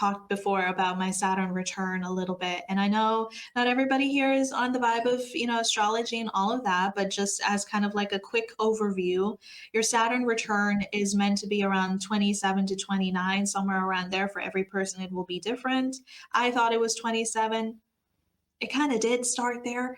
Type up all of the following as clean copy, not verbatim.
talked before about my Saturn return a little bit. And I know not everybody here is on the vibe of, astrology and all of that, but just as kind of like a quick overview, your Saturn return is meant to be around 27 to 29, somewhere around there. For every person, it will be different. I thought it was 27. It kind of did start there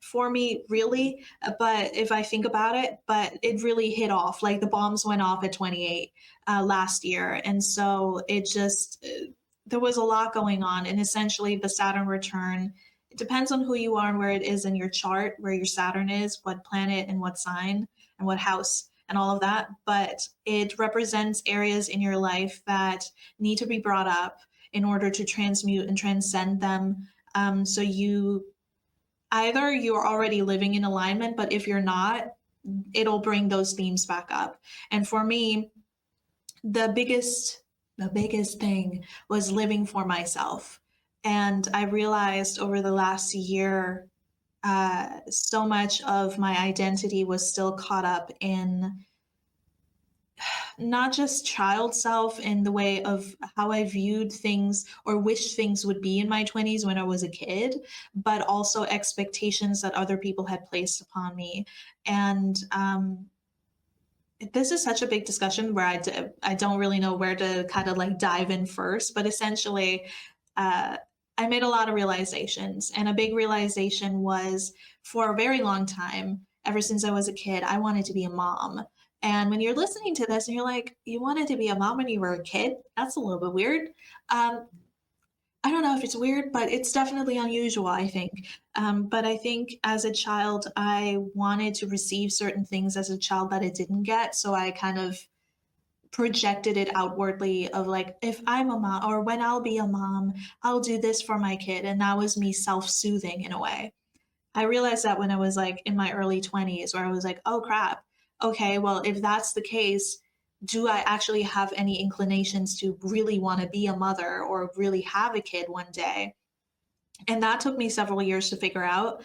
for me, really. But if I think about it, but it really hit off. Like the bombs went off at 28 last year. And so there was a lot going on. And essentially, the Saturn return, it depends on who you are and where it is in your chart, where your Saturn is, what planet and what sign and what house and all of that. But it represents areas in your life that need to be brought up in order to transmute and transcend them, so you're already living in alignment, but if you're not, it'll bring those themes back up. And for me, the biggest the biggest thing was living for myself. And I realized over the last year, so much of my identity was still caught up in not just child self in the way of how I viewed things or wished things would be in my 20s when I was a kid, but also expectations that other people had placed upon me. And this is such a big discussion where I don't really know where to kind of like dive in first, but essentially, uh, I made a lot of realizations. And a big realization was for a very long time, ever since I was a kid, I wanted to be a mom. And when you're listening to this and you're like, you wanted to be a mom when you were a kid, that's a little bit weird. Um, I don't know if it's weird, but it's definitely unusual, I think. But I think as a child, I wanted to receive certain things as a child that I didn't get. So I kind of projected it outwardly of like, if I'm a mom or when I'll be a mom, I'll do this for my kid. And that was me self soothing in a way. I realized that when I was like in my early 20s, where I was like, oh crap, okay, well, if that's the case, do I actually have any inclinations to really want to be a mother or really have a kid one day? And that took me several years to figure out.